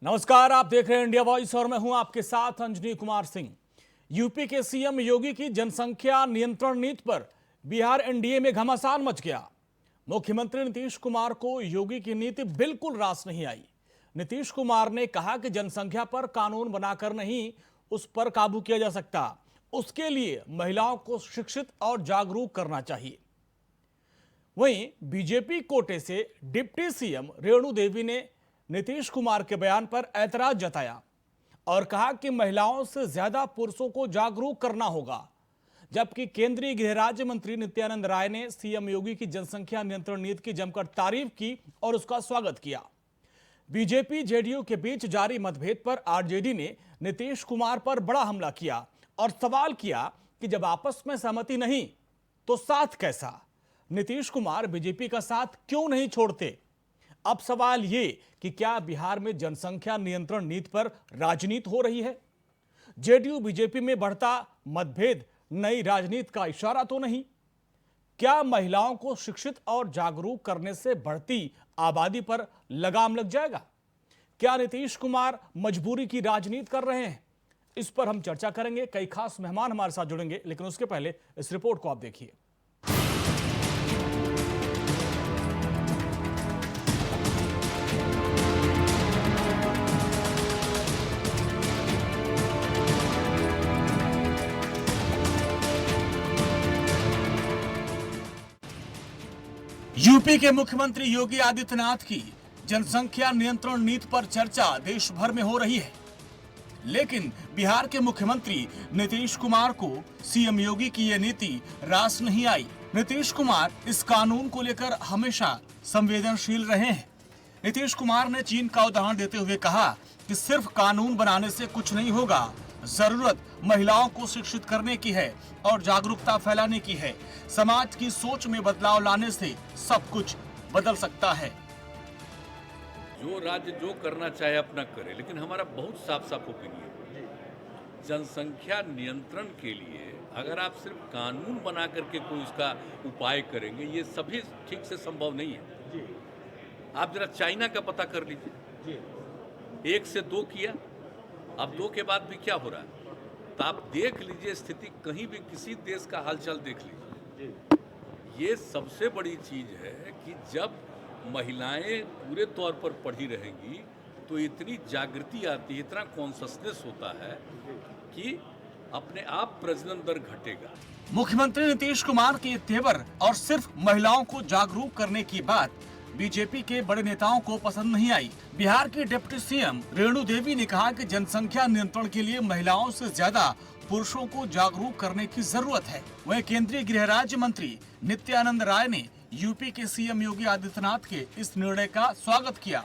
नमस्कार, आप देख रहे हैं इंडिया वॉइस और मैं हूं आपके साथ अंजनी कुमार सिंह। यूपी के सीएम योगी की जनसंख्या नियंत्रण नीति पर बिहार एनडीए में घमासान मच गया। मुख्यमंत्री नीतीश कुमार को योगी की नीति बिल्कुल रास नहीं आई। नीतीश कुमार ने कहा कि जनसंख्या पर कानून बनाकर नहीं, उस पर काबू किया जा सकता। उसके लिए महिलाओं को शिक्षित और जागरूक करना चाहिए। वहीं बीजेपी कोटे से डिप्टी सीएम रेणु देवी ने नीतीश कुमार के बयान पर ऐतराज जताया और कहा कि महिलाओं से ज्यादा पुरुषों को जागरूक करना होगा। जबकि केंद्रीय गृह राज्य मंत्री नित्यानंद राय ने सीएम योगी की जनसंख्या नियंत्रण नीति की जमकर तारीफ की और उसका स्वागत किया। बीजेपी जेडीयू के बीच जारी मतभेद पर आरजेडी ने नीतीश कुमार पर बड़ा हमला किया और सवाल किया कि जब आपस में सहमति नहीं तो साथ कैसा। नीतीश कुमार बीजेपी का साथ क्यों नहीं छोड़ते। अब सवाल ये कि क्या बिहार में जनसंख्या नियंत्रण नीति पर राजनीति हो रही है। जेडीयू बीजेपी में बढ़ता मतभेद नई राजनीति का इशारा तो नहीं। क्या महिलाओं को शिक्षित और जागरूक करने से बढ़ती आबादी पर लगाम लग जाएगा। क्या नीतीश कुमार मजबूरी की राजनीति कर रहे हैं। इस पर हम चर्चा करेंगे। कई खास मेहमान हमारे साथ जुड़ेंगे, लेकिन उसके पहले इस रिपोर्ट को आप देखिए। यूपी के मुख्यमंत्री योगी आदित्यनाथ की जनसंख्या नियंत्रण नीति पर चर्चा देश भर में हो रही है, लेकिन बिहार के मुख्यमंत्री नीतीश कुमार को सीएम योगी की यह नीति रास नहीं आई। नीतीश कुमार इस कानून को लेकर हमेशा संवेदनशील रहे हैं। नीतीश कुमार ने चीन का उदाहरण देते हुए कहा कि सिर्फ कानून बनाने से कुछ नहीं होगा, जरूरत महिलाओं को शिक्षित करने की है और जागरूकता फैलाने की है। समाज की सोच में बदलाव लाने से सब कुछ बदल सकता है। जो राज्य जो करना चाहे अपना करे, लेकिन हमारा बहुत साफ साफ ओपिनियन, जनसंख्या नियंत्रण के लिए अगर आप सिर्फ कानून बना करके कोई उसका उपाय करेंगे, ये सभी ठीक से संभव नहीं है। आप जरा चाइना का पता कर लीजिए, 1 से 2 किया, अब 2 के बाद भी क्या हो रहा है, तो आप देख लीजिए स्थिति, कहीं भी किसी देश का हालचाल देख लीजिए। ये सबसे बड़ी चीज है कि जब महिलाएं पूरे तौर पर पढ़ी रहेंगी तो इतनी जागृति आती है, इतना कॉन्शसनेस होता है कि अपने आप प्रजनन दर घटेगा। मुख्यमंत्री नीतीश कुमार के तेवर और सिर्फ महिलाओं को जागरूक करने की बात बीजेपी के बड़े नेताओं को पसंद नहीं आई। बिहार की डिप्टी सीएम रेणु देवी ने कहा कि जनसंख्या नियंत्रण के लिए महिलाओं से ज्यादा पुरुषों को जागरूक करने की जरूरत है। वहीं केंद्रीय गृह राज्य मंत्री नित्यानंद राय ने यूपी के सीएम योगी आदित्यनाथ के इस निर्णय का स्वागत किया।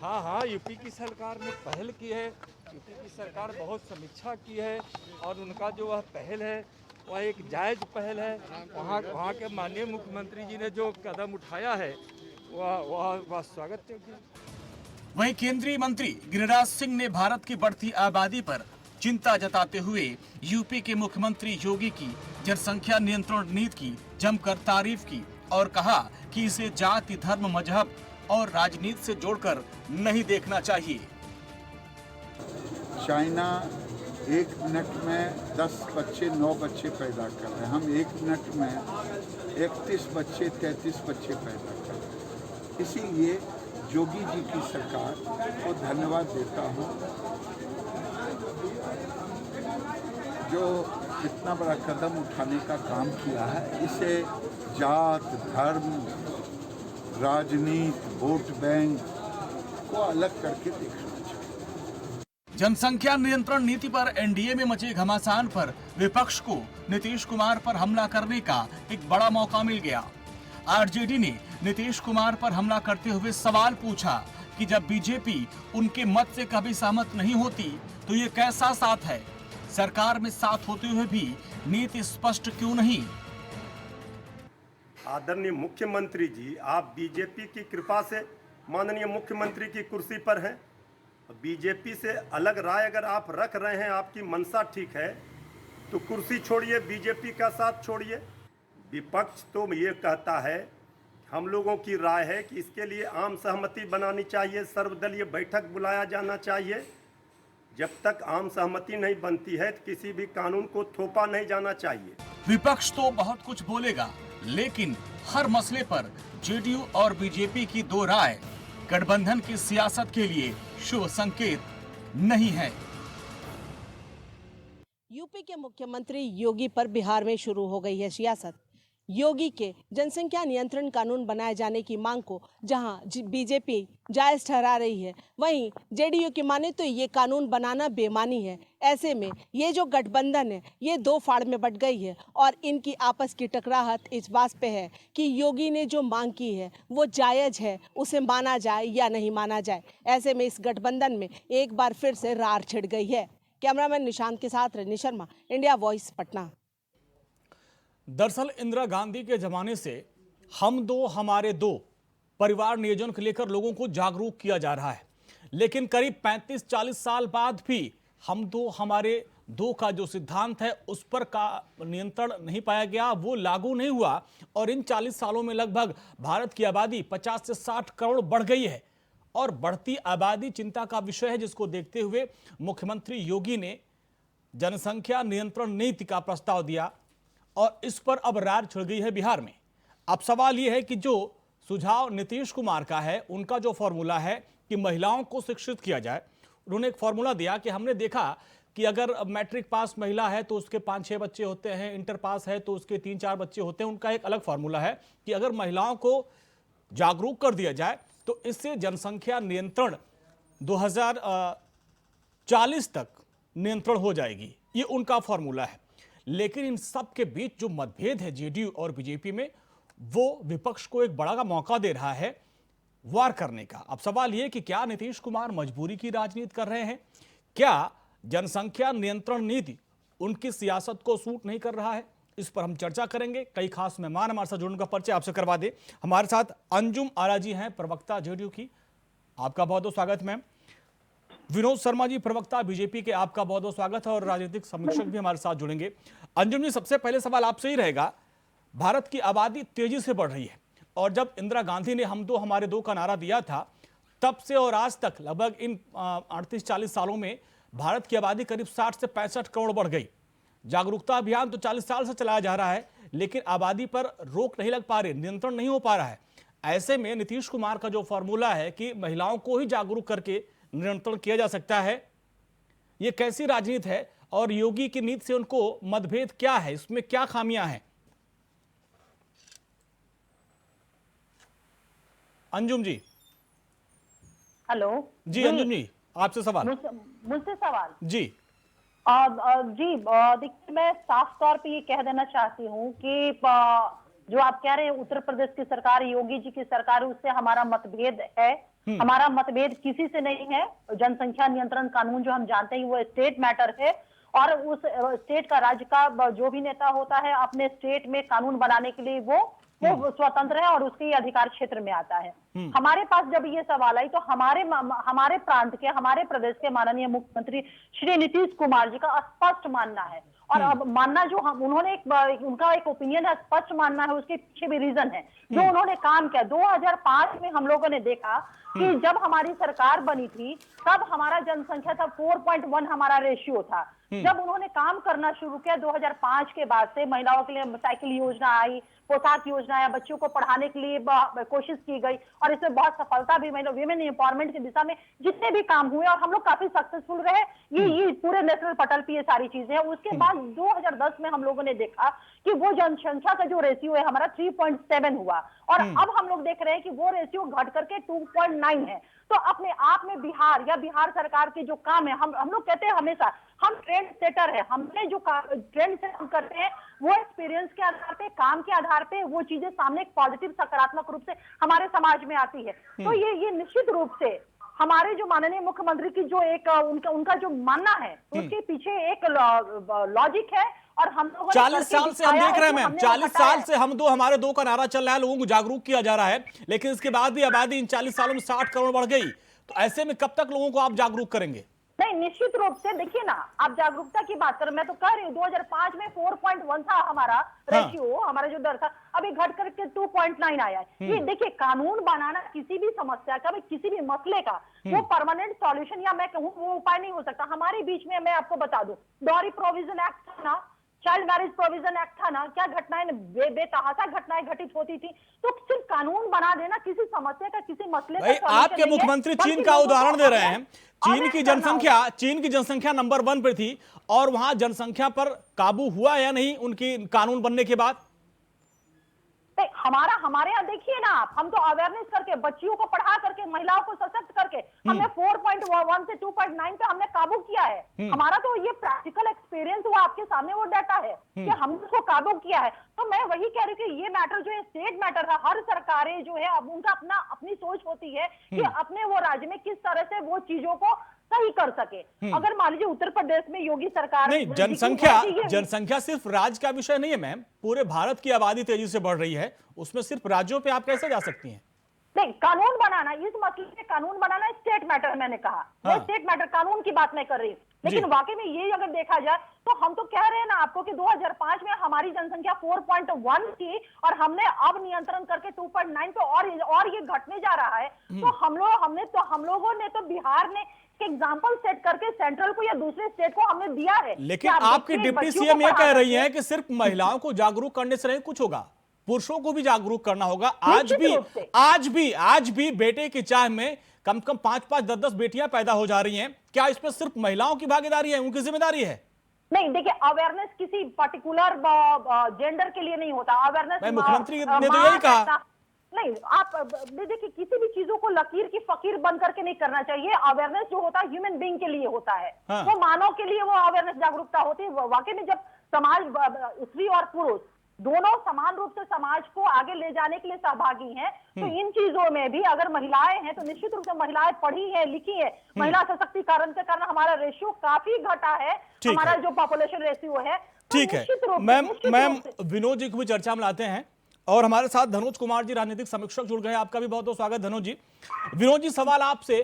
हाँ, यूपी की सरकार ने पहल की है। यूपी की सरकार बहुत समीक्षा की है और उनका जो वह पहल है वह एक जायज पहल है। वहाँ के माननीय मुख्यमंत्री जी ने जो कदम उठाया है वह स्वागत योग्य। वहीं केंद्रीय मंत्री गिरिराज सिंह ने भारत की बढ़ती आबादी पर चिंता जताते हुए यूपी के मुख्यमंत्री योगी की जनसंख्या नियंत्रण नीति की जमकर तारीफ की और कहा कि इसे जाति, धर्म, मजहब और राजनीति से जोड़कर नहीं देखना चाहिए। चाइना 1 मिनट में 10 बच्चे 9 बच्चे पैदा कर रहे हैं, हम 1 मिनट में 31 बच्चे 33 बच्चे पैदा कर रहे हैं। इसीलिए योगी जी की सरकार को धन्यवाद देता हूँ जो इतना बड़ा कदम उठाने का काम किया है। इसे जात, धर्म, राजनीति, वोट बैंक को अलग करके देखना चाहिए। जनसंख्या नियंत्रण नीति पर एनडीए में मचे घमासान पर विपक्ष को नीतीश कुमार पर हमला करने का एक बड़ा मौका मिल गया। आरजेडी ने नीतीश कुमार पर हमला करते हुए सवाल पूछा कि जब बीजेपी उनके मत से कभी सहमत नहीं होती तो ये कैसा साथ है। सरकार में साथ होते हुए भी नीति स्पष्ट क्यों नहीं। आदरणीय मुख्यमंत्री जी, आप बीजेपी की कृपा से माननीय मुख्यमंत्री की कुर्सी पर हैं। बीजेपी से अलग राय अगर आप रख रहे हैं, आपकी मंशा ठीक है, तो कुर्सी छोड़िए, बीजेपी का साथ छोड़िए। विपक्ष तो ये कहता है हम लोगों की राय है कि इसके लिए आम सहमति बनानी चाहिए, सर्वदलीय बैठक बुलाया जाना चाहिए। जब तक आम सहमति नहीं बनती है तो किसी भी कानून को थोपा नहीं जाना चाहिए। विपक्ष तो बहुत कुछ बोलेगा, लेकिन हर मसले पर जेडीयू और बीजेपी की दो राय गठबंधन की सियासत के लिए शुभ संकेत नहीं है। यूपी के मुख्यमंत्री योगी पर बिहार में शुरू हो गई है सियासत। योगी के जनसंख्या नियंत्रण कानून बनाए जाने की मांग को जहां बीजेपी जायज ठहरा रही है, वहीं जेडीयू की माने तो ये कानून बनाना बेमानी है। ऐसे में ये जो गठबंधन है ये दो फाड़ में बंट गई है और इनकी आपस की टकराहट इस बात पे है कि योगी ने जो मांग की है वो जायज है, उसे माना जाए या नहीं माना जाए। ऐसे में इस गठबंधन में एक बार फिर से रार छिड़ गई है। कैमरामैन निशांत के साथ रजनी शर्मा, इंडिया वॉइस, पटना। दरअसल इंदिरा गांधी के जमाने से हम दो हमारे दो परिवार नियोजन को लेकर लोगों को जागरूक किया जा रहा है, लेकिन करीब 35-40 साल बाद भी हम दो हमारे दो का जो सिद्धांत है उस पर का नियंत्रण नहीं पाया गया, वो लागू नहीं हुआ। और इन 40 सालों में लगभग भारत की आबादी 50 से 60 करोड़ बढ़ गई है और बढ़ती आबादी चिंता का विषय है, जिसको देखते हुए मुख्यमंत्री योगी ने जनसंख्या नियंत्रण नीति का प्रस्ताव दिया और इस पर अब रार छिड़ गई है बिहार में। अब सवाल यह है कि जो सुझाव नीतीश कुमार का है, उनका जो फॉर्मूला है कि महिलाओं को शिक्षित किया जाए, उन्होंने एक फॉर्मूला दिया कि हमने देखा कि अगर मैट्रिक पास महिला है तो उसके 5-6 बच्चे होते हैं, इंटर पास है तो उसके 3-4 बच्चे होते हैं। उनका एक अलग फॉर्मूला है कि अगर महिलाओं को जागरूक कर दिया जाए तो इससे जनसंख्या नियंत्रण 2040 तक नियंत्रण हो जाएगी। ये उनका फॉर्मूला है। लेकिन इन सब के बीच जो मतभेद है जेडीयू और बीजेपी में, वो विपक्ष को एक बड़ा मौका दे रहा है वार करने का। अब सवाल यह कि क्या नीतीश कुमार मजबूरी की राजनीति कर रहे हैं? क्या जनसंख्या नियंत्रण नीति उनकी सियासत को सूट नहीं कर रहा है? इस पर हम चर्चा करेंगे। कई खास मेहमान हमारे साथ जुड़ने का परिचय आपसे करवा दे। हमारे साथ अंजुम आरा जी हैं, प्रवक्ता जेडीयू की, आपका बहुत बहुत स्वागत मैम। विनोद शर्मा जी, प्रवक्ता बीजेपी के, आपका बहुत बहुत स्वागत है। और राजनीतिक समीक्षक भी हमारे साथ जुड़ेंगे। अंजुम जी, सबसे पहले सवाल आपसे ही रहेगा, भारत की आबादी तेजी से बढ़ रही है और जब इंदिरा गांधी ने हम दो हमारे दो का नारा दिया था, तब से और आज तक लगभग इन 38-40 सालों में भारत की आबादी करीब 60 से 65 करोड़ बढ़ गई। जागरूकता अभियान तो 40 साल से चलाया जा रहा है, लेकिन आबादी पर रोक नहीं लग पा रही, नियंत्रण नहीं हो पा रहा है। ऐसे में नीतीश कुमार का जो फॉर्मूला है कि महिलाओं को ही जागरूक करके नियंत्रण किया जा सकता है, ये कैसी राजनीति है और योगी की नीति से उनको मतभेद क्या है, इसमें क्या खामियां हैं? अंजुम जी। हेलो जी अंजुम जी, आपसे सवाल। मुझसे सवाल जी। देखिए, मैं साफ तौर पे ये कह देना चाहती हूँ कि जो आप कह रहे हैं उत्तर प्रदेश की सरकार, योगी जी की सरकार, उससे हमारा मतभेद है। हमारा मतभेद किसी से नहीं है। जनसंख्या नियंत्रण कानून जो हम जानते हैं वो स्टेट मैटर है और उस स्टेट का, राज्य का जो भी नेता होता है अपने स्टेट में कानून बनाने के लिए वो स्वतंत्र है और उसके अधिकार क्षेत्र में आता है। हमारे पास जब ये सवाल आई तो हमारे प्रांत के, हमारे प्रदेश के माननीय मुख्यमंत्री श्री नीतीश कुमार जी का स्पष्ट मानना है और अब मानना जो उन्होंने उनका एक ओपिनियन है, स्पष्ट मानना है, उसके पीछे भी रीजन है जो उन्होंने काम किया। 2005 में हम लोगों ने देखा कि जब हमारी सरकार बनी थी तब हमारा जनसंख्या था 4.1 हमारा रेशियो था। जब उन्होंने काम करना शुरू किया 2005 के बाद से महिलाओं के लिए साइकिल योजना आई, पोशाक योजना आया, बच्चों को पढ़ाने के लिए कोशिश की गई और इसमें बहुत सफलता भी, विमेन एम्पावरमेंट की दिशा में जितने भी काम हुए और हम लोग काफी सक्सेसफुल रहे। ये पूरे नेशनल पटल पे ये सारी चीजें हैं। उसके बाद 2010 में हम लोगों ने देखा कि वो जनसंख्या का जो रेशियो है हमारा 3.7 हुआ और अब हम लोग देख रहे हैं कि वो रेशियो घट करके 2.9 है। तो अपने आप में बिहार या बिहार सरकार के जो काम है, हम लोग कहते हैं हमेशा हम ट्रेंड सेटर है। हमने जो ट्रेंड सेट हम करते हैं वो एक्सपीरियंस के आधार पे, काम के आधार पे वो चीजें सामने एक पॉजिटिव सकारात्मक रूप से हमारे समाज में आती है। तो ये निश्चित रूप से हमारे जो माननीय मुख्यमंत्री की जो एक उनका जो मानना है उसके पीछे एक लॉजिक है और हम लोग 40 साल से हम देख रहे हैं मैम, 40 साल से हम दो हमारे दो का नारा चल रहा है, लोगों को जागरूक किया जा रहा है, लेकिन इसके बाद भी आबादी इन 40 सालों में 60 करोड़ बढ़ गई। तो ऐसे में कब तक लोगों को आप जागरूक करेंगे? नहीं, निश्चित रूप से देखिए ना, आप जागरूकता की बात करें, मैं तो कह रही हूँ 2005 में 4.1 था हमारा रेशियो, हमारा जो दर था, अभी घट करके 2.9 आया है। ये देखिए, कानून बनाना किसी भी समस्या का, किसी भी मसले का वो परमानेंट सॉल्यूशन या मैं कहूँ वो उपाय नहीं हो सकता। हमारे बीच में मैं आपको बता दूं, डॉरी प्रोविजन एक्ट था ना, चाइल्ड मैरिज प्रोविजन एक्ट था ना, क्या घटनाएं बेतहाशा घटनाएं घटित होती थी। तो सिर्फ कानून बना देना किसी समस्या का, किसी मसले का भाई, solution आपके नहीं है, मुख्यमंत्री बल्कि चीन का लोगों को उदाहरण दे रहे हैं। अवेयर चीन की जनसंख्या नंबर 1 पे थी और वहां जनसंख्या पर काबू हुआ या नहीं उनकी कानून बनने के बाद? हमारे यहाँ देखिए ना आप, हम तो अवेयरनेस करके, बच्चियों को पढ़ा करके, महिलाओं को सशक्त करके हमने 4.1 से 2.9 पे हमने काबू किया है। हमारा तो ये प्रैक्टिकल एक्सपीरियंस हुआ, आपके सामने वो डाटा है कि हमने उसको काबू किया है। तो मैं वही कह रही हूँ कि ये मैटर जो है स्टेट मैटर है। हर सरकारें जो है अब उनका अपनी सोच होती है कि अपने वो राज्य में किस तरह से वो चीजों को सही कर सके। अगर मान लीजिए उत्तर प्रदेश में योगी सरकार नहीं, जनसंख्या सिर्फ राज्य का विषय नहीं है मैम, पूरे भारत की आबादी तेजी से बढ़ रही है, उसमें सिर्फ राज्यों पे आप कैसे जा सकती हैं? नहीं, कानून बनाना, इस मसले में कानून बनाना स्टेट मैटर, मैंने कहा मैं स्टेट मैटर, कानून की बात मैं कर रही हूँ। लेकिन वाकई में ये अगर देखा जाए तो हम तो कह रहे हैं ना आपको कि 2005 में हमारी जनसंख्या 4.1 थी और हमने अब नियंत्रण करके 2.9 पे और ये घटने जा रहा है। तो हम लोगों ने तो बिहार ने एग्जाम्पल सेट करके सेंट्रल को या दूसरे स्टेट को हमने दिया है। लेकिन आपकी डिप्टी सीएम ये कह रही है कि सिर्फ महिलाओं को जागरूक करने से नहीं कुछ होगा, पुरुषों को भी जागरूक करना होगा। आज भी बेटे की चाह में कम 5-5, 10-10 बेटियां पैदा हो जा रही हैं। क्या इसमें सिर्फ महिलाओं की भागीदारी है, उनकी जिम्मेदारी है? नहीं, देखिए, अवेयरनेस किसी पर्टिकुलर जेंडर के लिए नहीं होता। अवेयरनेस मुख्यमंत्री ने तो यही कहा। नहीं, आप देखिए, किसी भी चीजों को लकीर की फकीर बन करके नहीं करना चाहिए। अवेयरनेस जो होता है ह्यूमन बीइंग के लिए होता है। वो मानव के लिए वो अवेयरनेस, जागरूकता होती है। वाकई में जब समाज, स्त्री और पुरुष दोनों समान रूप से समाज को आगे ले जाने के लिए सहभागी हैं, तो इन चीजों में भी अगर महिलाएं हैं तो निश्चित रूप से महिलाएं पढ़ी है, लिखी है। महिला सशक्तिकरण के कारण हमारा रेशियो काफी घटा है, हमारा जो पॉपुलेशन रेशियो है। ठीक है मैम, विनोद जी को भी चर्चा में लाते हैं और हमारे साथ धनोज कुमार जी, राजनीतिक समीक्षक, जुड़ गए। आपका भी बहुत बहुत स्वागत धनोज जी। विनोद जी, सवाल आपसे,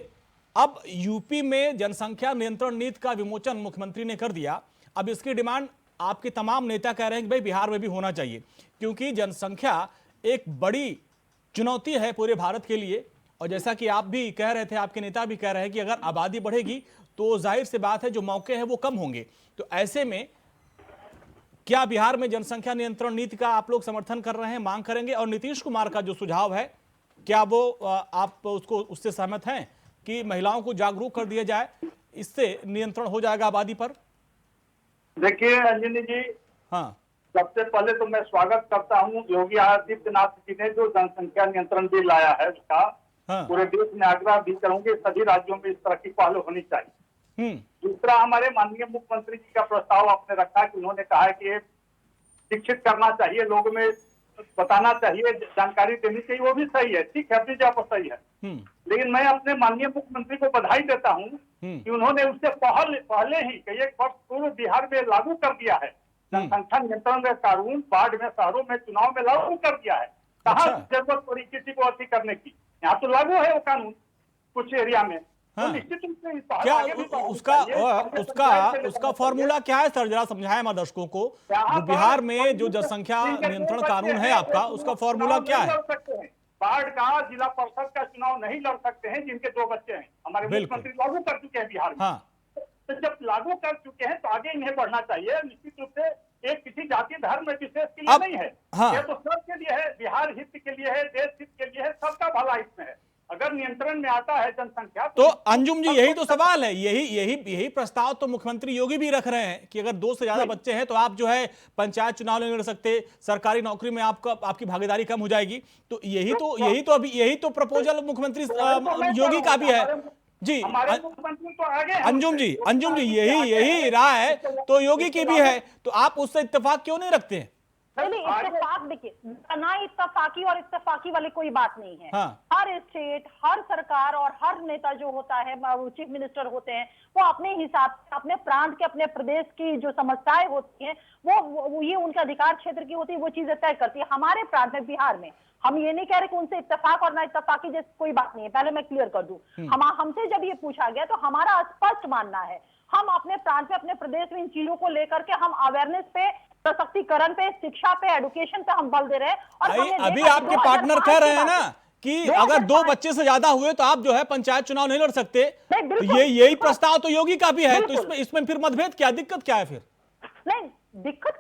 अब यूपी में जनसंख्या नियंत्रण नीति का विमोचन मुख्यमंत्री ने कर दिया। अब इसकी डिमांड आपके तमाम नेता कह रहे हैं कि भाई बिहार में भी होना चाहिए, क्योंकि जनसंख्या एक बड़ी चुनौती है पूरे भारत के लिए। और जैसा कि आप भी कह रहे थे, आपके नेता भी कह रहे हैं कि अगर आबादी बढ़ेगी तो जाहिर सी बात है जो मौके हैं वो कम होंगे। तो ऐसे में क्या बिहार में जनसंख्या नियंत्रण नीति का आप लोग समर्थन कर रहे हैं, मांग करेंगे? और नीतीश कुमार का जो सुझाव है, क्या वो आप उससे सहमत हैं कि महिलाओं को जागरूक कर दिया जाए, इससे नियंत्रण हो जाएगा आबादी पर? देखिए अंजनी जी, हाँ, सबसे पहले तो मैं स्वागत करता हूँ योगी आदित्यनाथ जी ने जो जनसंख्या नियंत्रण बिल लाया है उसका। पूरे देश में आग्रह भी करूंगे सभी राज्यों में इस तरह की पहल होनी चाहिए। दूसरा, हमारे माननीय मुख्यमंत्री जी का प्रस्ताव आपने रखा कि उन्होंने कहा है कि शिक्षित करना चाहिए, लोगों में बताना चाहिए, जानकारी देनी चाहिए, वो भी सही है, ठीक है, अपनी जगह पर सही है। लेकिन मैं अपने माननीय मुख्यमंत्री को बधाई देता हूँ कि उन्होंने उससे पहले ही कई एक वर्ष पूर्व बिहार में लागू कर दिया है जनसंख्या नियंत्रण का कानून। बाढ़ में, शहरों में, चुनाव में लागू कर दिया है। कहाँ जरूरत पड़ी किसी को अति करने की? यहाँ तो लागू है वो कानून कुछ एरिया में। तो निश्चित रूप से क्या उसका फॉर्मूला क्या है सर, जरा समझाएं हमारे दर्शकों को। जो बिहार में जो जनसंख्या नियंत्रण कानून है आपका, उसका फॉर्मूला क्या है? बाढ़ का, जिला परिषद का चुनाव नहीं लड़ सकते हैं जिनके 2 बच्चे हैं। हमारे मुख्यमंत्री लागू कर चुके हैं बिहार में। तो जब लागू कर चुके हैं तो आगे इन्हें बढ़ना चाहिए। निश्चित रूप से एक किसी जाति धर्म विशेष के लिए नहीं है, ये तो सबके लिए है, बिहार हित के लिए है, देश हित के लिए है, सबका भला इसमें है। अगर नियंत्रण में आता है जनसंख्या तो अंजुम जी, यही तो सवाल है, यही प्रस्ताव तो मुख्यमंत्री योगी भी रख रहे हैं कि अगर 2 से ज्यादा बच्चे हैं तो आप जो है पंचायत चुनाव नहीं लड़ सकते, सरकारी नौकरी में आपकी भागीदारी कम हो जाएगी। तो यही तो प्रपोजल मुख्यमंत्री योगी का भी है जी। मुख्यमंत्री तो आगे अंजुम जी, यही राय है तो योगी की भी है, तो आप उससे इत्तेफाक क्यों नहीं रखते हैं? पहले इत्तेफाक, देखिए ना इत्तेफाकी और इत्तेफाकी वाली कोई बात नहीं है। हर स्टेट, हर सरकार और हर नेता जो होता है, चीफ मिनिस्टर होते हैं, वो अपने हिसाब से अपने प्रांत के, अपने प्रदेश की जो समस्याएं होती हैं वो ये उनके अधिकार क्षेत्र की होती है, वो चीजें तय करती है। हमारे प्रांत में, बिहार में, हम ये नहीं कह रहे कि उनसे इत्तेफाक और ना इत्तेफाकी जैसी कोई बात नहीं है, पहले मैं क्लियर कर दूं। हमसे जब ये पूछा गया तो हमारा स्पष्ट मानना है, हम अपने प्रांत में, अपने प्रदेश में इन चीजों को लेकर के हम अवेयरनेस पे, सशक्तिकरण पे, शिक्षा पे, एडुकेशन पे हम बल दे रहे हैं। और अभी आपके पार्टनर कह रहे हैं ना कि अगर 2 बच्चे से ज्यादा हुए तो आप जो है पंचायत चुनाव नहीं लड़ सकते, तो यही प्रस्ताव तो योगी का भी है, तो इसमें फिर मतभेद क्या, दिक्कत क्या है फिर? नहीं, दिक्कत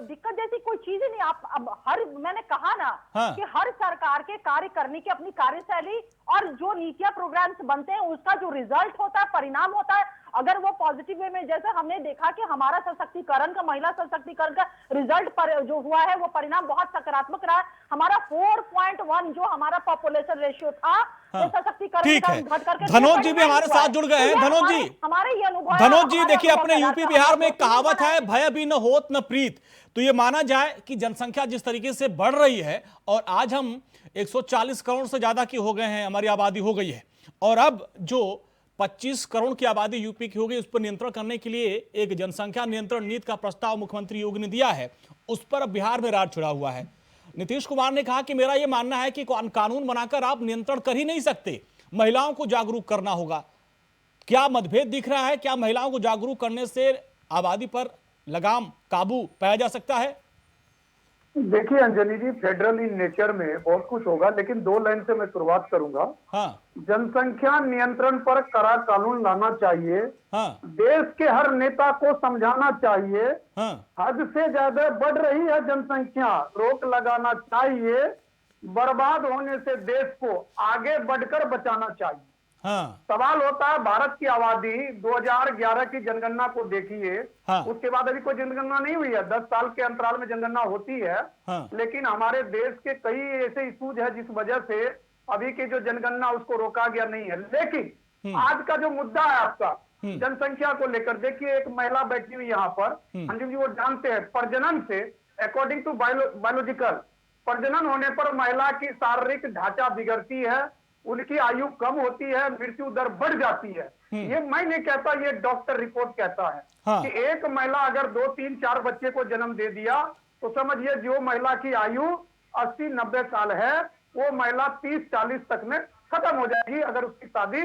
दिक्कत जैसी कोई चीज ही नहीं। आप अब मैंने कहा ना कि हर सरकार के कार्य करने की अपनी कार्यशैली और जो नीतियां, प्रोग्राम्स बनते हैं, उसका जो रिजल्ट होता है, परिणाम होता है, अगर वो पॉजिटिव वे में, जैसे हमने देखा कि हमारा सशक्तिकरण का, महिला सशक्तिकरण का रिजल्ट पर जो हुआ है, वो परिणाम बहुत सकारात्मक रहा है। हमारा 4.1 जो हमारा पॉपुलेशन रेशियो था, वो सशक्तिकरण ठीक का है। घट करके धनोज जी भी हमारे साथ जुड़ गए हैं। धनोज जी, हमारे ये अनुभव, धनोज जी देखिए, अपने यूपी बिहार में एक कहावत है, भय भी न होत न प्रीत। तो ये माना जाए कि जनसंख्या जिस तरीके से बढ़ रही है और आज हम 140 करोड़ से ज्यादा की हो गए हैं, हमारी आबादी हो गई है, और अब जो 25 करोड़ की आबादी यूपी की हो गई, उस पर नियंत्रण करने के लिए एक जनसंख्या नियंत्रण नीति का प्रस्ताव मुख्यमंत्री योगी ने दिया है, उस पर अब बिहार में राज छिड़ा हुआ है। नीतीश कुमार ने कहा कि मेरा यह मानना है कि कानून बनाकर आप नियंत्रण कर ही नहीं सकते, महिलाओं को जागरूक करना होगा। क्या मतभेद दिख रहा है? क्या महिलाओं को जागरूक करने से आबादी पर लगाम, काबू पाया जा सकता है? देखिए अंजलि जी, फेडरल इन नेचर में बहुत कुछ होगा, लेकिन 2 लाइन से मैं शुरुआत करूंगा। जनसंख्या नियंत्रण पर कड़ा कानून लाना चाहिए। देश के हर नेता को समझाना चाहिए। हद से ज्यादा बढ़ रही है जनसंख्या, रोक लगाना चाहिए। बर्बाद होने से देश को आगे बढ़कर बचाना चाहिए। सवाल होता है, भारत की आबादी 2011 की जनगणना को देखिए, उसके बाद अभी कोई जनगणना नहीं हुई है, 10 साल के अंतराल में जनगणना होती है। लेकिन हमारे देश के कई ऐसे इशूज है जिस वजह से अभी की जो जनगणना उसको रोका गया नहीं है। लेकिन आज का जो मुद्दा है आपका जनसंख्या को लेकर, देखिए एक महिला बैठी हुई यहाँ पर, अंजुम जी वो जानते हैं, प्रजनन से अकॉर्डिंग टू बायोलॉजिकल, प्रजनन होने पर महिला की शारीरिक ढांचा बिगड़ती है, उनकी आयु कम होती है, मृत्यु दर बढ़ जाती है। ये मैं नहीं कहता, ये डॉक्टर रिपोर्ट कहता है कि एक महिला अगर 2, 3, 4 बच्चे को जन्म दे दिया तो समझिए जो महिला की आयु 80-90 साल है, वो महिला 30-40 तक में खत्म हो जाएगी अगर उसकी शादी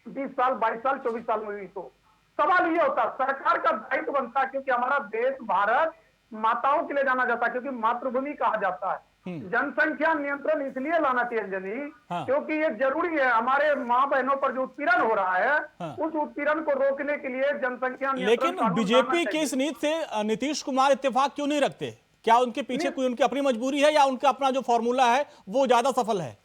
20 साल, 22 साल, 24 साल में हुई तो। सवाल ये होता, सरकार का दायित्व बनता है, क्योंकि हमारा देश भारत माताओं के लिए जाना जाता है, क्योंकि मातृभूमि कहा जाता है। जनसंख्या नियंत्रण इसलिए लाना चाहिए अंजलि, क्योंकि ये जरूरी है। हमारे माँ बहनों पर जो उत्पीड़न हो रहा है, उस उत्पीड़न को रोकने के लिए जनसंख्या नियंत्रण। लेकिन बीजेपी की इस नीति से नीतीश कुमार इत्तेफाक क्यों नहीं रखते? क्या उनके पीछे कोई उनकी अपनी मजबूरी है या उनका अपना जो फॉर्मूला है वो ज्यादा सफल है?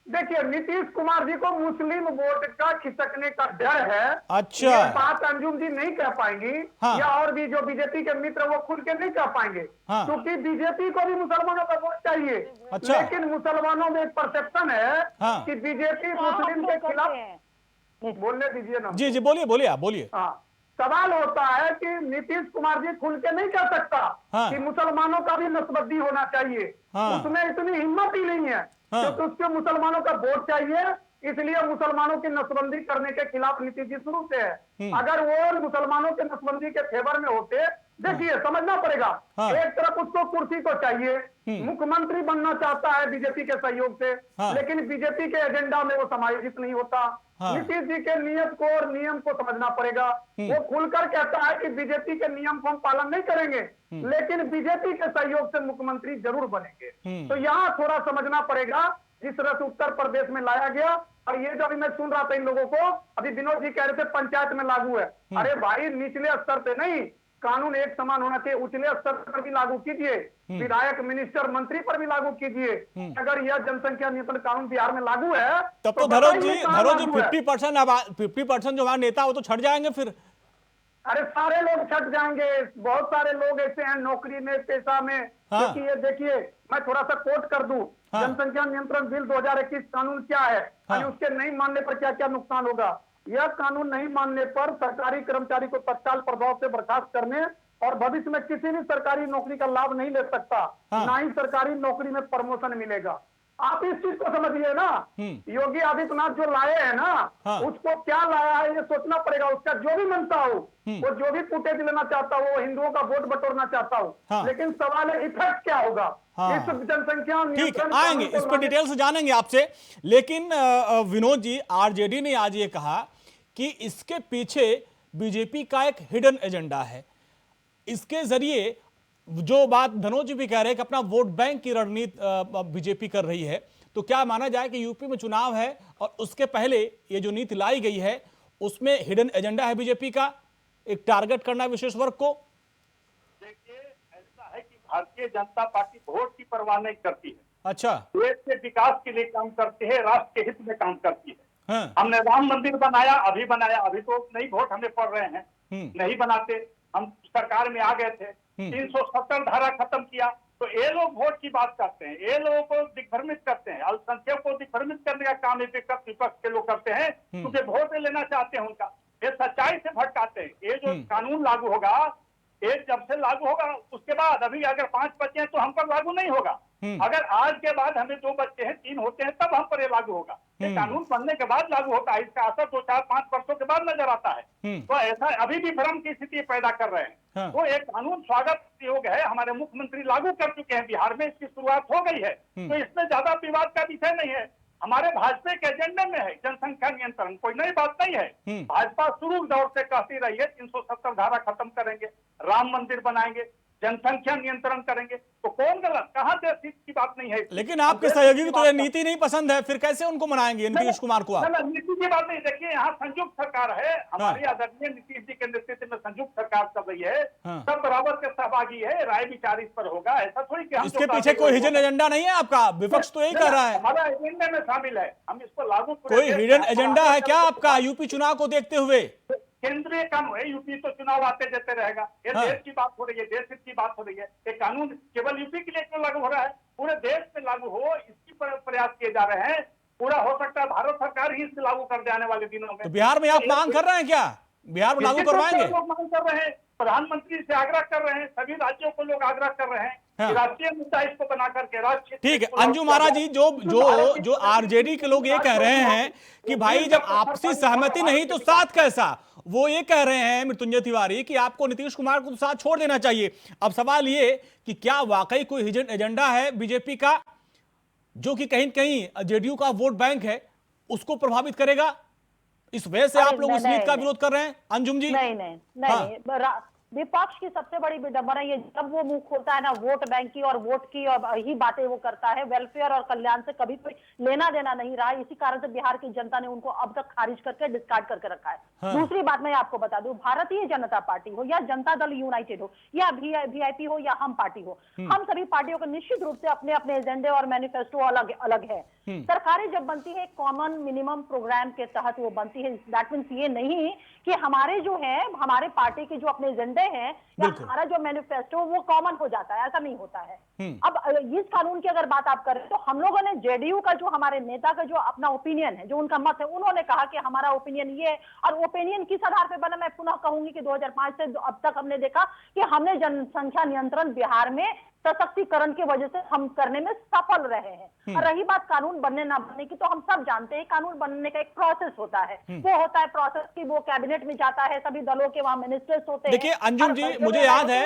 देखिए, नीतीश कुमार जी को मुस्लिम वोट का खिसकने का डर है। अच्छा, ये बात अंजुम जी नहीं कह पाएंगी, या और भी जो बीजेपी के मित्र वो खुल के नहीं कह पाएंगे, क्योंकि बीजेपी को भी मुसलमानों का वोट चाहिए। अच्छा, लेकिन मुसलमानों में एक परसेप्शन है कि बीजेपी मुस्लिम के खिलाफ। बोलने दीजिए ना। जी बोलिए, आप बोलिए। सवाल होता है कि नीतीश कुमार जी खुल के नहीं कह सकता कि मुसलमानों का भी नस्बंदी होना चाहिए। उसमें इतनी हिम्मत ही नहीं है, क्योंकि उसके मुसलमानों का वोट चाहिए, इसलिए मुसलमानों की नसबंदी करने के खिलाफ नीतीश जी शुरू से है। अगर वो मुसलमानों के नसबंदी के फेवर में होते, देखिए समझना पड़ेगा, एक तरफ उसको कुर्सी को चाहिए, मुख्यमंत्री बनना चाहता है बीजेपी के सहयोग से, लेकिन बीजेपी के एजेंडा में वो समायोजित नहीं होता। नीतीश जी के नियत को और नियम को समझना पड़ेगा। वो खुलकर कहता है कि बीजेपी के नियम को हम पालन नहीं करेंगे, लेकिन बीजेपी के सहयोग से मुख्यमंत्री जरूर बनेंगे। तो यहाँ थोड़ा समझना पड़ेगा, जिस तरह से उत्तर प्रदेश में लाया गया। और ये जो अभी मैं सुन रहा था इन लोगों को, अभी विनोद जी कह रहे थे पंचायत में लागू है। अरे भाई, निचले स्तर पे नहीं, कानून एक समान होना चाहिए, उचले स्तर पर भी लागू कीजिए, विधायक, मिनिस्टर, मंत्री पर भी लागू कीजिए। अगर यह जनसंख्या नियंत्रण कानून बिहार में लागू है तब तो धनोज जी 50% जो हमारे नेता वो तो छट जाएंगे फिर। अरे सारे लोग छट जाएंगे, बहुत सारे लोग ऐसे हैं नौकरी में, पेशा में। क्योंकि ये देखिए, मैं थोड़ा सा कोट कर दूं, जनसंख्या नियंत्रण बिल 2021 कानून क्या है, उसके नहीं मानने पर क्या क्या नुकसान होगा। यह कानून नहीं मानने पर सरकारी कर्मचारी को तत्काल प्रभाव से बर्खास्त करने और भविष्य में किसी भी सरकारी नौकरी का लाभ नहीं ले सकता, हाँ। ना ही सरकारी नौकरी में प्रमोशन मिलेगा। आप इस चीज को समझिए ना, योगी आदित्यनाथ जो लाए हैं ना, हाँ। उसको क्या लाया है ये सोचना पड़ेगा। उसका जो भी मनता हो, वो जो भी फुटेज लेना चाहता हो, हिंदुओं का वोट बटोरना चाहता हो, हाँ। लेकिन सवाल है इफेक्ट क्या होगा हाँ। इस जनसंख्या ठीक है, नियंत्रण आएंगे कानून को इस पर लाने- डिटेल से जानेंगे आपसे। लेकिन विनोद जी, आरजेडी ने आज ये कहा कि इसके पीछे बीजेपी का एक हिडन एजेंडा है। इसके जरिए जो बात धनोज जी भी कह रहे हैं कि अपना वोट बैंक की रणनीति बीजेपी कर रही है, तो क्या माना जाए कि यूपी में चुनाव है और उसके पहले ये जो नीति लाई गई है उसमें हिडन एजेंडा है बीजेपी का, एक टारगेट करना विशेष वर्ग को? देखिए, ऐसा है कि भारतीय जनता पार्टी वोट की परवाह नहीं करती है, अच्छा। देश के विकास के लिए काम करती है, राष्ट्र के हित में काम करती है। हाँ। हमने राम मंदिर बनाया, अभी तो नई वोट हमें पड़ रहे हैं, नहीं बनाते, हम सरकार में आ गए थे, 370 धारा खत्म किया, तो ये लोग वोट की बात करते हैं, ये लोगों को दिग्भ्रमित करते हैं, अल्पसंख्यक को दिग्भ्रमित करने का काम ये विपक्ष के लोग करते हैं, क्योंकि वोट लेना चाहते हैं उनका, ये सच्चाई से भटकाते हैं। ये जो कानून लागू होगा, ये जब से लागू होगा उसके बाद, अभी अगर 5 बच्चे हैं तो हम पर लागू नहीं होगा, अगर आज के बाद हमें 2 बच्चे हैं, 3 होते हैं, तब हम पर ये लागू होगा। ये कानून बनने के बाद लागू होता है, इसका असर 2, 4, 5 वर्षों के बाद नजर आता है। तो ऐसा अभी भी भ्रम की स्थिति पैदा कर रहे हैं। तो एक कानून स्वागत योग्य है, हमारे मुख्यमंत्री लागू कर चुके हैं, बिहार में इसकी शुरुआत हो गई है, तो इसमें ज्यादा विवाद का विषय नहीं है। हमारे भाजपा के एजेंडे में है जनसंख्या नियंत्रण, कोई नई बात नहीं है। भाजपा शुरू दौर से कहती रही है 370 धारा खत्म करेंगे, राम मंदिर बनाएंगे, जनसंख्या नियंत्रण करेंगे, तो कौन गलत, कहाँ देश हित की बात नहीं है। लेकिन आपके सहयोगी को तो ये नीति नहीं पसंद है, फिर कैसे उनको मनाएंगे नीतीश कुमार को आप? नीति की बात नहीं, देखिए यहाँ संयुक्त सरकार है, हमारी आदरणीय नीतीश जी के नेतृत्व में संयुक्त सरकार चल रही है, सब बराबर के सहभागी है, राय विचार इस पर होगा, ऐसा थोड़ी कि हम इसके पीछे कोई हिडन एजेंडा नहीं है आपका? विपक्ष तो यही कह रहा है हमारा एजेंडे में शामिल है, हम इस पर लागू। कोई हिडन एजेंडा है क्या आपका यूपी चुनाव को देखते हुए? केंद्रीय काम है, यूपी तो चुनाव आते जाते रहेगा, ये देश की बात हो रही है, देश हित की बात हो रही है। ये कानून केवल यूपी के लिए क्यों लागू हो रहा है, पूरे देश में लागू हो, इसकी प्रयास किए जा रहे हैं। पूरा हो सकता है भारत सरकार ही इसे लागू कर दे आने वाले दिनों में। तो बिहार में आप मांग कर रहे हैं क्या, बिहार में लागू करवाएंगे? मांग कर रहे हैं, प्रधानमंत्री से आग्रह कर रहे हैं, सभी राज्यों को लोग आग्रह कर रहे हैं कि राष्ट्रीय मुद्दा इसको बना करके राष्ट्रीय। ठीक है अंजू महाराज जी, जो आरजेडी के लोग ये कह रहे हैं कि भाई जब आपसी सहमति नहीं तो साथ कैसा, वो ये कह रहे हैं मृत्युंजय तिवारी कि आपको नीतीश कुमार को तो साथ छोड़ देना चाहिए। अब सवाल ये कि क्या वाकई कोई हिडन एजेंडा है बीजेपी का जो कि कहीं कहीं जेडीयू का वोट बैंक है उसको प्रभावित करेगा? इस वजह से आप लोग इस नीति का विरोध कर रहे हैं अंजुम जी? नहीं, विपक्ष की सबसे बड़ी विडंबना ये, जब वो मुंह खोलता है ना वोट बैंक की और वोट की और ही बातें वो करता है, वेलफेयर और कल्याण से कभी कोई लेना देना नहीं रहा। इसी कारण से बिहार की जनता ने उनको अब तक खारिज करके डिस्कार्ड करके रखा है। दूसरी बात मैं आपको बता दूं, भारतीय जनता पार्टी हो या जनता दल यूनाइटेड हो या वीआईपी हो या हम पार्टी हो, हम सभी पार्टियों को निश्चित रूप से अपने अपने एजेंडे और मैनिफेस्टो अलग अलग है। सरकारें जब बनती है कॉमन मिनिमम प्रोग्राम के तहत वो बनती है। दैट मीन्स ये नहीं कि हमारे जो है हमारे पार्टी के जो अपने एजेंडे हैं या हमारा जो मैनिफेस्टो वो कॉमन हो जाता है, ऐसा नहीं होता है। अब इस कानून की अगर बात आप करें तो हम लोगों ने जेडीयू का जो हमारे नेता का जो अपना ओपिनियन है, जो उनका मत है, उन्होंने कहा कि हमारा ओपिनियन ये है। और ओपिनियन किस आधार पर बना, मैं पुनः कहूंगी कि 2005 से अब तक हमने देखा कि हमने जनसंख्या नियंत्रण बिहार में सशक्तिकरण की वजह से हम करने में सफल रहे हैं। और रही बात कानून बनने ना बनने की, तो हम सब जानते हैं कानून बनने का एक प्रोसेस होता है। वो होता है प्रोसेस की वो कैबिनेट में जाता है, सभी दलों के वहां मिनिस्टर्स होते हैं। देखिए अंजुम जी, मुझे याद है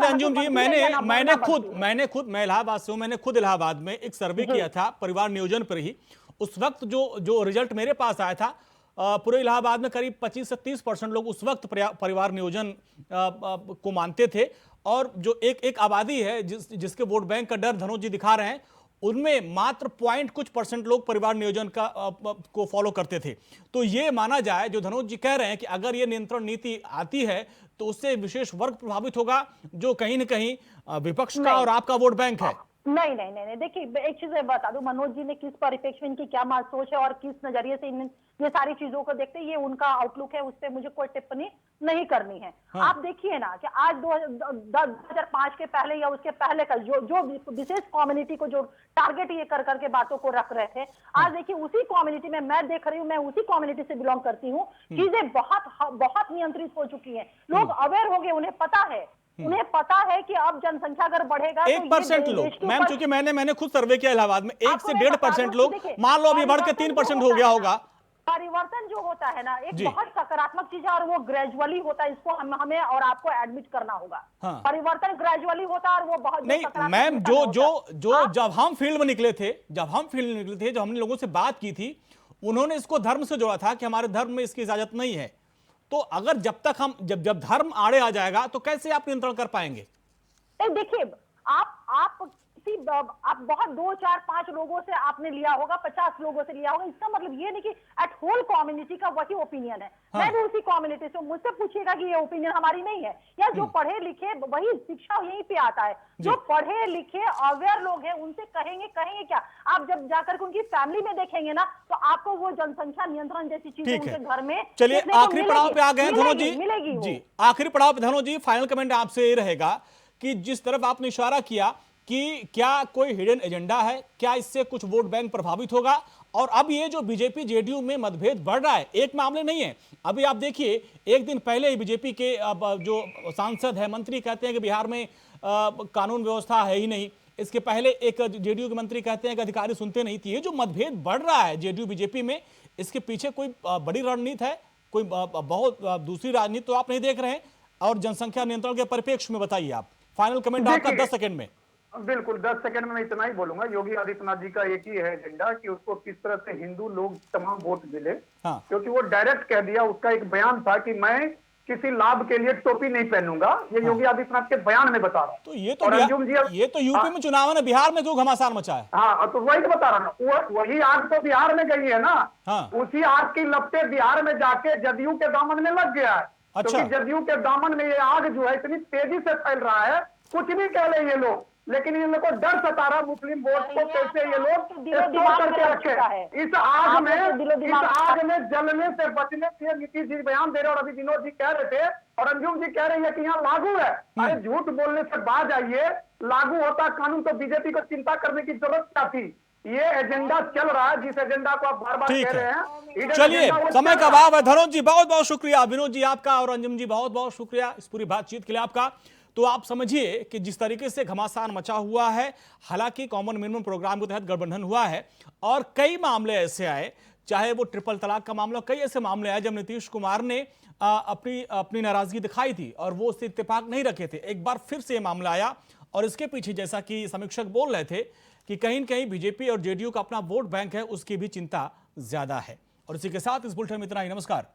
अंजुम जी, मैं इलाहाबाद से हूं, मैंने खुद इलाहाबाद में एक सर्वे किया था परिवार नियोजन पर ही। उस वक्त जो रिजल्ट मेरे पास आया था, पूरे इलाहाबाद में करीब 25 से 30% लोग उस वक्त परिवार नियोजन को मानते थे। और जो एक आबादी है जिसके वोट बैंक का डर धनोज जी दिखा रहे हैं, उनमें मात्र कुछ % लोग परिवार नियोजन को फॉलो करते थे। तो ये माना जाए जो धनोज जी कह रहे हैं कि अगर ये नियंत्रण नीति आती है तो उससे विशेष वर्ग प्रभावित होगा जो कहीं न कहीं विपक्ष का और आपका वोट बैंक है। नहीं, देखिए एक चीज बता दूं, मनोज जी ने किस परिप्रेक्ष्य में इनकी क्या सोच है और किस नजरिए से ये सारी चीजों को देखते हैं, ये उनका आउटलुक है, उस पर मुझे कोई टिप्पणी नहीं करनी है। आप देखिए ना कि आज 2005 के पहले या उसके पहले का जो विशेष कम्युनिटी को जो टारगेट ये कर करके बातों को रख रहे थे, आज देखिए उसी कम्युनिटी में मैं देख रही हूँ, मैं उसी कम्युनिटी से बिलोंग करती हूँ, चीजें बहुत नियंत्रित हो चुकी हैं। लोग अवेयर हो गए, उन्हें पता है उन्हें पता है कि अब जनसंख्या अगर बढ़ेगा तो 1% ये लोग, देश के मैम, ऊपर- क्योंकि मैंने खुद सर्वे किया इलाहाबाद में, 1 से आपको मैं 1.5% बता दूं लोग, कि देखिए, मान लो अभी बढ़ के परिवर्तन 3% जो हो गया होता होगा। है ना, परिवर्तन जो होता है ना, एक जी। बहुत सकारात्मक चीज है और वो ग्रेजुअली होता है। इसको हमें और आपको एडमिट करना होगा। हाँ। परिवर्तन ग्रेजुअली होता है और वो बहुत नहीं मैम, जब हम फील्ड में निकले थे, जब हमने लोगों से बात की थी, उन्होंने इसको धर्म से जोड़ा था कि हमारे धर्म में इसकी इजाजत नहीं है। तो अगर जब धर्म आड़े आ जाएगा तो कैसे आप नियंत्रण कर पाएंगे? देखिए, आप बहुत 2, 4, 5 लोगों से आपने लिया होगा, 50 लोगों से लिया होगा, इसका मतलब ये नहीं कि एट होल कम्युनिटी का वही ओपिनियन है। मैं भी उसी कम्युनिटी से, मुझसे पूछिएगा कि ये ओपिनियन हमारी नहीं है, या जो पढ़े लिखे, वही शिक्षा यहीं पे आता है, जो पढ़े लिखे अवेयर लोग हैं उनसे कहेंगे क्या? आप जब जाकर के उनकी फैमिली में देखेंगे ना, तो आपको वो जनसंख्या नियंत्रण जैसी चीजें उनके घर में। चलिए आखिरी पड़ाव पे आ गए धनो जी। मिलेगी जी, आखिरी पड़ाव पे धनो जी, फाइनल कमेंट आपसे ये रहेगा कि जिस तरफ आपने इशारा किया कि क्या कोई हिडन एजेंडा है, क्या इससे कुछ वोट बैंक प्रभावित होगा? और अब ये जो बीजेपी जेडीयू में मतभेद बढ़ रहा है, एक मामले नहीं है। अभी आप देखिए, एक दिन पहले ही बीजेपी के जो सांसद है, मंत्री कहते हैं कि बिहार में कानून व्यवस्था है ही नहीं। इसके पहले एक जेडीयू के मंत्री कहते हैं कि अधिकारी सुनते नहीं थे। ये जो मतभेद बढ़ रहा है जेडीयू बीजेपी में, इसके पीछे कोई बड़ी रणनीति है, कोई बहुत दूसरी राजनीति तो आप नहीं देख रहे हैं? और जनसंख्या नियंत्रण के परिप्रेक्ष्य में बताइए आप, फाइनल कमेंट आपका 10 सेकंड में। बिल्कुल 10 सेकंड में मैं इतना ही बोलूंगा। योगी आदित्यनाथ जी का एक ही है एजेंडा कि उसको किस तरह से हिंदू लोग तमाम वोट मिले। हाँ। क्योंकि वो डायरेक्ट कह दिया, उसका एक बयान था कि मैं किसी लाभ के लिए टोपी नहीं पहनूंगा। ये योगी आदित्यनाथ के बयान में बता रहा हूँ। तो ये तो यूपी में चुनाव है ना, बिहार में क्यों घमासान मचा है? हाँ, तो वही तो बता रहा हूँ। वही आग तो बिहार में गई है ना। हाँ। उसी आग की लपटे बिहार में जाके जदयू के दामन में लग गया है। अच्छा। क्योंकि जदयू के दामन में ये आग जो है इतनी तेजी से फैल रहा है, कुछ भी कह ले ये लोग, लेकिन इन लोग को डर सता रहा मुस्लिम वोट को कैसे ये लोग स्टोर करके रखे। इस आग में जलने से बचने के लिए नीतीश जी बयान दे रहे, और अभी विनोद जी कह रहे थे और अंजुम जी कह रही है कि यहाँ लागू है। अरे झूठ बोलने से बाज आइए, लागू होता कानून तो बीजेपी को चिंता करने की जरूरत क्या थी? ये एजेंडा चल रहा है, जिस एजेंडा को आप बार बार कह रहे हैं। चलिए, समय का अभाव है। धनोज जी बहुत बहुत शुक्रिया, विनोद जी आपका, और अंजुम जी बहुत बहुत शुक्रिया इस पूरी बातचीत के लिए आपका। तो आप समझिए कि जिस तरीके से घमासान मचा हुआ है, हालांकि कॉमन मिनिमम प्रोग्राम के तहत गठबंधन हुआ है, और कई मामले ऐसे आए, चाहे वो ट्रिपल तलाक का मामला, कई ऐसे मामले आए जब नीतीश कुमार ने अपनी नाराजगी दिखाई थी और वो उससे इत्तेफाक नहीं रखे थे। एक बार फिर से ये मामला आया, और इसके पीछे जैसा कि समीक्षक बोल रहे थे कि कहीं न कहीं बीजेपी और जेडीयू का अपना वोट बैंक है, उसकी भी चिंता ज्यादा है। और इसी के साथ इस बुलेटिन में इतना ही। नमस्कार।